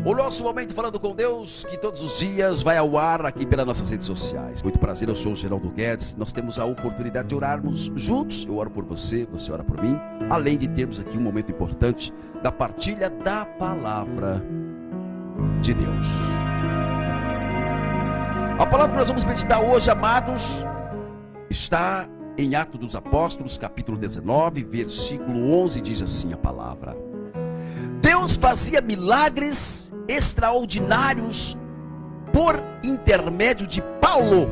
O nosso momento falando com Deus, que todos os dias vai ao ar aqui pelas nossas redes sociais. Muito prazer, eu sou o Geraldo Guedes. Nós temos a oportunidade de orarmos juntos. Eu oro por você, você ora por mim. Além de termos aqui um momento importante da partilha da palavra de Deus. A palavra que nós vamos meditar hoje, amados, está em Atos dos Apóstolos, capítulo 19, versículo 11, diz assim a palavra: Deus fazia milagres extraordinários por intermédio de Paulo,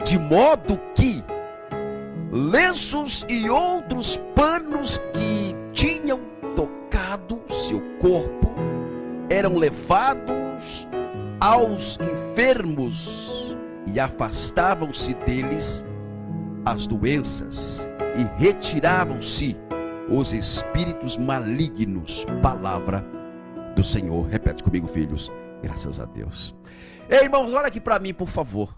de modo que lenços e outros panos que tinham tocado seu corpo eram levados aos enfermos e afastavam-se deles as doenças e retiravam-se os espíritos malignos. Palavra do Senhor. Repete comigo, filhos. Graças a Deus. Ei, irmãos, olha aqui para mim, por favor.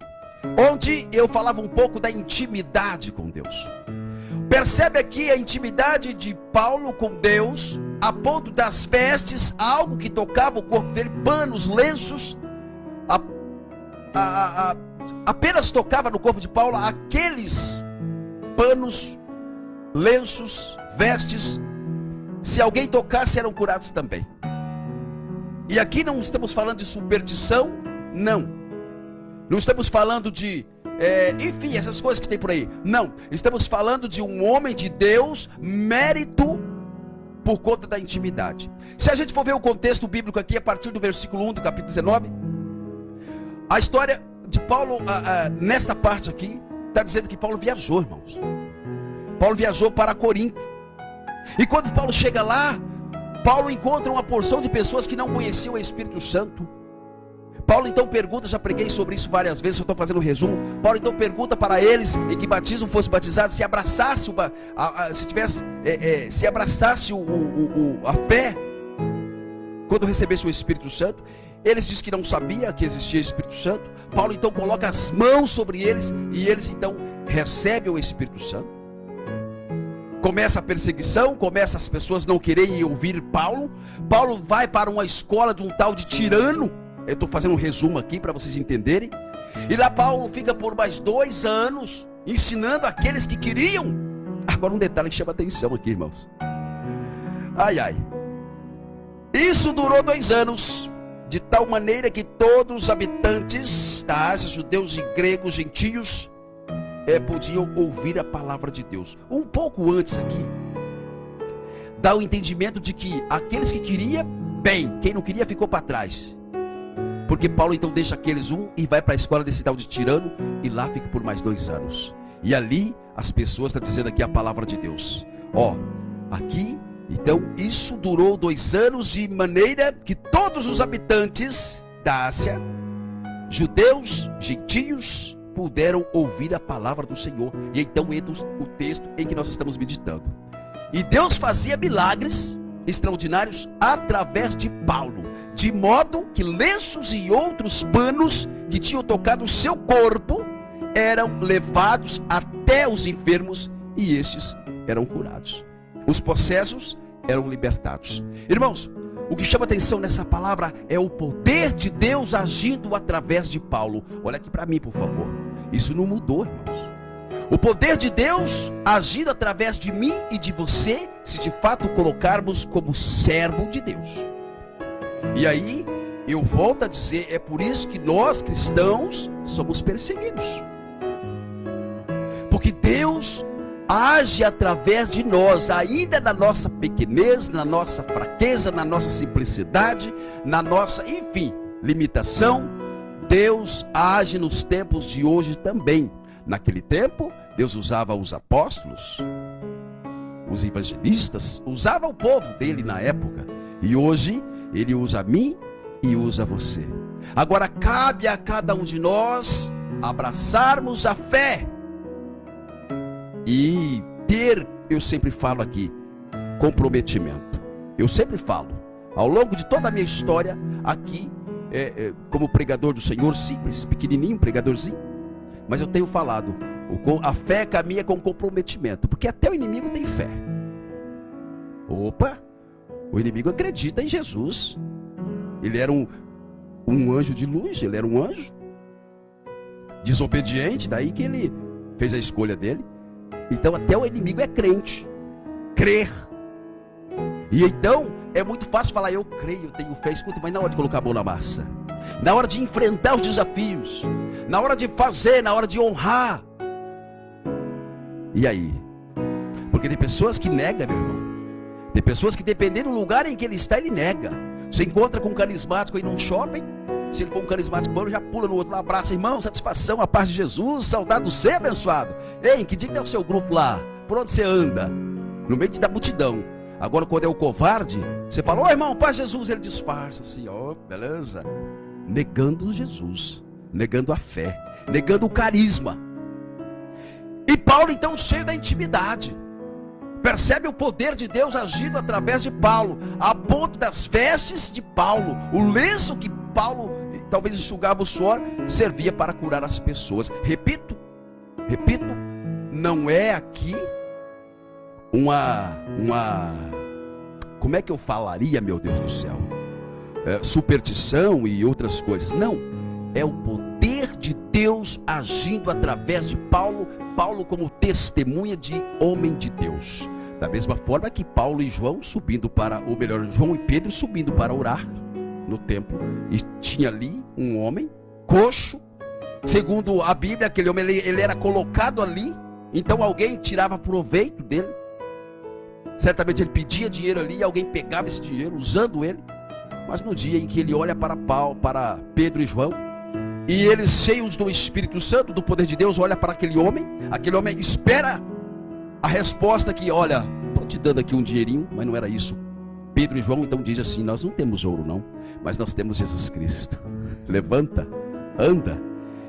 Onde eu falava um pouco da intimidade com Deus. Percebe aqui a intimidade de Paulo com Deus, a ponto das vestes, algo que tocava o corpo dele, panos, lenços, apenas tocava no corpo de Paulo aqueles panos, lenços, vestes. Se alguém tocasse, eram curados também. E aqui não estamos falando de superstição, não estamos falando de enfim, essas coisas que tem por aí, não, estamos falando de um homem de Deus, mérito por conta da intimidade. Se a gente for ver o contexto bíblico aqui, a partir do versículo 1 do capítulo 19, a história de Paulo, nesta parte aqui, está dizendo que Paulo viajou, irmãos. Paulo viajou para Corinto. E quando Paulo chega lá, Paulo encontra uma porção de pessoas que não conheciam o Espírito Santo. Paulo então pergunta, já preguei sobre isso várias vezes, eu estou fazendo um resumo. Paulo então pergunta para eles, em que batismo fosse batizado, se abraçasse se abraçasse a fé quando recebesse o Espírito Santo. Eles dizem que não sabia que existia Espírito Santo. Paulo então coloca as mãos sobre eles e eles então recebem o Espírito Santo. Começa a perseguição, começa as pessoas não quererem ouvir Paulo. Paulo vai para uma escola de um tal de Tirano. Eu estou fazendo um resumo aqui para vocês entenderem. E lá Paulo fica por mais 2 anos ensinando aqueles que queriam. Agora um detalhe que chama atenção aqui, irmãos. Isso durou 2 anos, de tal maneira que todos os habitantes da Ásia, judeus e gregos, gentios, podiam ouvir a palavra de Deus. Um pouco antes aqui, dá o entendimento de que aqueles que queriam, bem, quem não queria ficou para trás. Porque Paulo então deixa aqueles e vai para a escola desse tal de Tirano, e lá fica por mais 2 anos. E ali as pessoas, está dizendo aqui a palavra de Deus. Aqui, então isso durou 2 anos, de maneira que todos os habitantes da Ásia, judeus, gentios, puderam ouvir a palavra do Senhor. E então entra o texto em que nós estamos meditando. E Deus fazia milagres extraordinários através de Paulo, de modo que lenços e outros panos que tinham tocado o seu corpo eram levados até os enfermos e estes eram curados. Os possessos eram libertados. Irmãos, o que chama atenção nessa palavra é o poder de Deus agindo através de Paulo. Olha aqui para mim, por favor. Isso não mudou, irmãos. O poder de Deus agindo através de mim e de você, se de fato colocarmos como servo de Deus. E aí, eu volto a dizer, é por isso que nós cristãos somos perseguidos. Porque Deus age através de nós, ainda na nossa pequenez, na nossa fraqueza, na nossa simplicidade, na nossa, enfim, limitação. Deus age nos tempos de hoje também. Naquele tempo, Deus usava os apóstolos, os evangelistas, usava o povo dele na época. E hoje, Ele usa a mim e usa você. Agora cabe a cada um de nós abraçarmos a fé e ter, eu sempre falo aqui, comprometimento. Eu sempre falo, ao longo de toda a minha história aqui, como pregador do Senhor, simples, pequenininho, pregadorzinho, mas eu tenho falado, a fé caminha com comprometimento, porque até o inimigo tem fé. Opa, o inimigo acredita em Jesus, Ele era um anjo de luz, ele era um anjo desobediente, daí que ele fez a escolha dele. Então até o inimigo é crente, crer. E então é muito fácil falar, eu creio, eu tenho fé. Escuta, mas na hora de colocar a mão na massa, na hora de enfrentar os desafios, na hora de fazer, na hora de honrar, e aí? Porque tem pessoas que negam, meu irmão. Tem pessoas que, dependendo do lugar em que ele está, ele nega. Você encontra com um carismático aí num shopping, se ele for um carismático bom, já pula no outro, lá, abraça, irmão, satisfação, a paz de Jesus, saudade do ser abençoado. Ei, que dia que é o seu grupo lá? Por onde você anda? No meio da multidão. Agora, quando é o covarde, você fala, ô irmão, paz de Jesus, ele disfarça assim, ó, beleza. Negando Jesus, negando a fé, negando o carisma. E Paulo então cheio da intimidade, percebe o poder de Deus agindo através de Paulo, a ponto das vestes de Paulo, o lenço que Paulo talvez enxugava o suor, servia para curar as pessoas. Repito, não é aqui como é que eu falaria, meu Deus do céu, superstição e outras coisas. Não, é o poder de Deus agindo através de Paulo como testemunha de homem de Deus. Da mesma forma que Paulo e João subindo para, ou melhor, João e Pedro subindo para orar no templo, e tinha ali um homem coxo. Segundo a Bíblia, aquele homem ele era colocado ali, então alguém tirava proveito dele. Certamente ele pedia dinheiro ali e alguém pegava esse dinheiro usando ele. Mas no dia em que ele olha para Pedro e João, e eles cheios do Espírito Santo, do poder de Deus, olha para aquele homem espera a resposta que, olha, estou te dando aqui um dinheirinho, mas não era isso. Pedro e João então dizem assim, nós não temos ouro não, mas nós temos Jesus Cristo. Levanta, anda.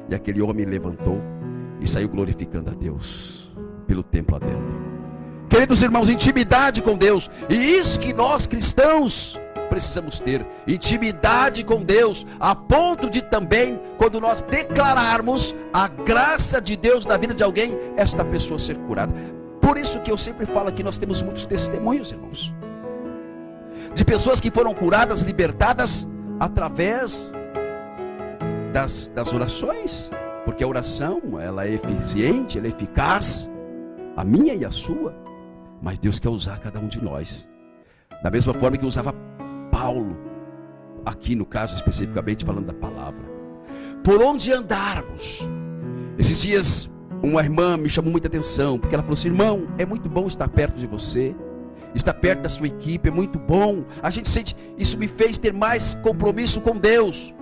E aquele homem levantou e saiu glorificando a Deus pelo templo adentro. Queridos irmãos, intimidade com Deus, e isso que nós cristãos precisamos ter, intimidade com Deus, a ponto de também, quando nós declararmos a graça de Deus na vida de alguém, esta pessoa ser curada. Por isso que eu sempre falo que nós temos muitos testemunhos, irmãos, de pessoas que foram curadas, libertadas, através das orações, porque a oração, ela é eficiente, ela é eficaz, a minha e a sua, mas Deus quer usar cada um de nós, da mesma forma que usava Paulo, aqui no caso especificamente falando da palavra. Por onde andarmos, esses dias uma irmã me chamou muita atenção, porque ela falou assim, irmão, é muito bom estar perto de você, estar perto da sua equipe, é muito bom, a gente sente, isso me fez ter mais compromisso com Deus.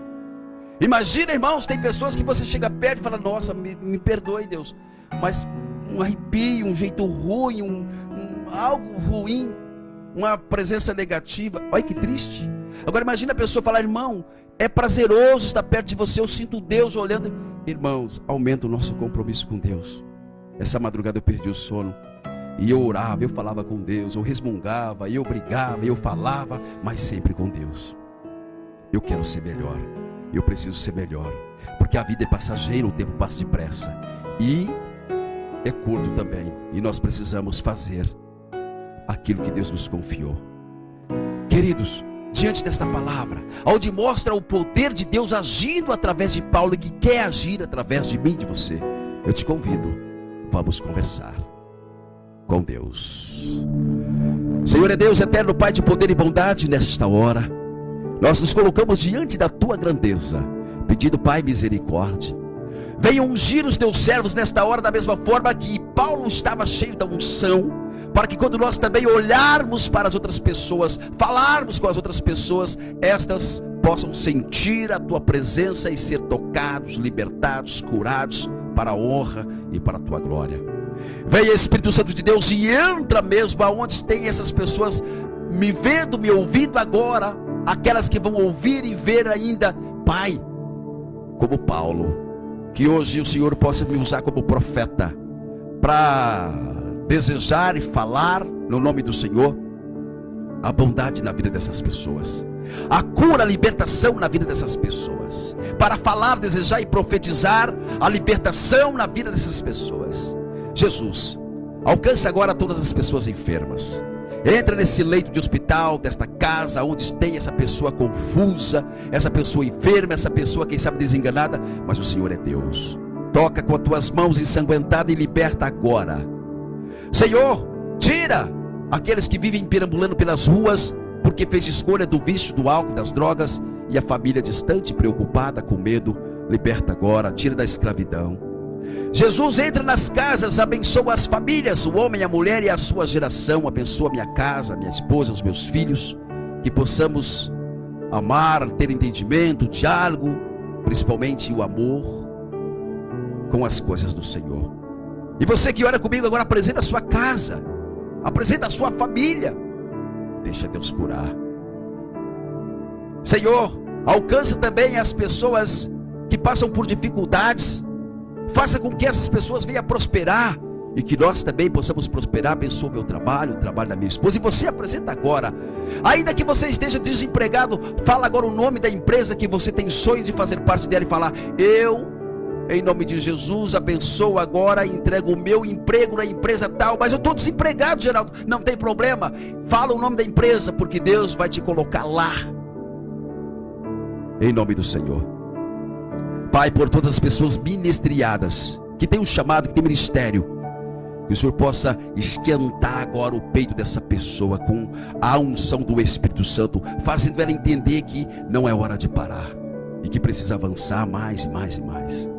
Imagina, irmãos, tem pessoas que você chega perto e fala, nossa, me perdoe Deus, mas um arrepio, um jeito ruim, algo ruim, uma presença negativa, olha que triste. Agora imagina a pessoa falar, irmão, é prazeroso estar perto de você, eu sinto Deus olhando. Irmãos, aumenta o nosso compromisso com Deus. Essa madrugada eu perdi o sono, e eu orava, eu falava com Deus, eu resmungava, eu brigava, eu falava, mas sempre com Deus. Eu quero ser melhor, eu preciso ser melhor, porque a vida é passageira, o tempo passa depressa, e é curto também, e nós precisamos fazer aquilo que Deus nos confiou. Queridos, diante desta palavra, onde mostra o poder de Deus agindo através de Paulo, e que quer agir através de mim e de você, eu te convido, vamos conversar com Deus. Senhor é Deus eterno, Pai de poder e bondade, nesta hora nós nos colocamos diante da tua grandeza, pedindo, Pai, misericórdia. Venha ungir os teus servos nesta hora, da mesma forma que Paulo estava cheio da unção, para que quando nós também olharmos para as outras pessoas, falarmos com as outras pessoas, estas possam sentir a tua presença e ser tocados, libertados, curados, para a honra e para a tua glória. Venha Espírito Santo de Deus e entra mesmo aonde tem essas pessoas me vendo, me ouvindo agora, aquelas que vão ouvir e ver ainda, Pai, como Paulo, que hoje o Senhor possa me usar como profeta, para desejar e falar no nome do Senhor a bondade na vida dessas pessoas, a cura, a libertação na vida dessas pessoas, para falar, desejar e profetizar a libertação na vida dessas pessoas. Jesus, alcance agora todas as pessoas enfermas, Entra nesse leito de hospital, desta casa, onde tem essa pessoa confusa, essa pessoa enferma, essa pessoa, quem sabe, desenganada. Mas o Senhor é Deus. Toca com as tuas mãos ensanguentadas e liberta agora. Senhor, tira aqueles que vivem perambulando pelas ruas, porque fez escolha do vício, do álcool, das drogas, e a família distante, preocupada, com medo. Liberta agora, tira da escravidão. Jesus, entra nas casas, abençoa as famílias, o homem, a mulher e a sua geração. Abençoa minha casa, minha esposa, os meus filhos, que possamos amar, ter entendimento, diálogo, principalmente o amor com as coisas do Senhor. E você que ora comigo agora, apresenta a sua casa, apresenta a sua família. Deixa Deus curar. Senhor, alcança também as pessoas que passam por dificuldades. Faça com que essas pessoas venham a prosperar e que nós também possamos prosperar. Abençoa o meu trabalho, o trabalho da minha esposa. E você apresenta agora. Ainda que você esteja desempregado, fala agora o nome da empresa que você tem sonho de fazer parte dela e falar: eu, em nome de Jesus, abençoo agora, entrego o meu emprego na empresa tal. Mas eu estou desempregado, Geraldo. Não tem problema. Fala o nome da empresa, porque Deus vai te colocar lá. Em nome do Senhor. Pai, por todas as pessoas ministeriadas, que tem um chamado, que tem ministério, que o Senhor possa esquentar agora o peito dessa pessoa com a unção do Espírito Santo, fazendo ela entender que não é hora de parar e que precisa avançar mais e mais e mais.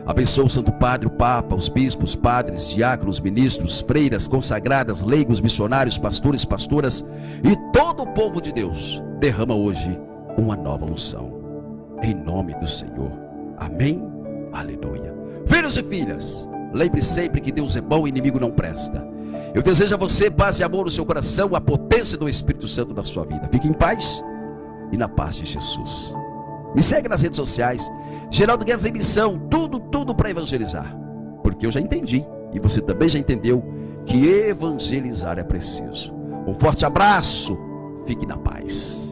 Abençoa o Santo Padre, o Papa, os bispos, padres, diáconos, ministros, freiras, consagradas, leigos, missionários, pastores, pastoras e todo o povo de Deus. Derrama hoje uma nova unção, em nome do Senhor. Amém, aleluia. Filhos e filhas, lembre sempre que Deus é bom e inimigo não presta. Eu desejo a você paz e amor no seu coração, a potência do Espírito Santo na sua vida. Fique em paz e na paz de Jesus. Me segue nas redes sociais, Geraldo Guedes em Missão, tudo para evangelizar. Porque eu já entendi, e você também já entendeu, que evangelizar é preciso. Um forte abraço, fique na paz.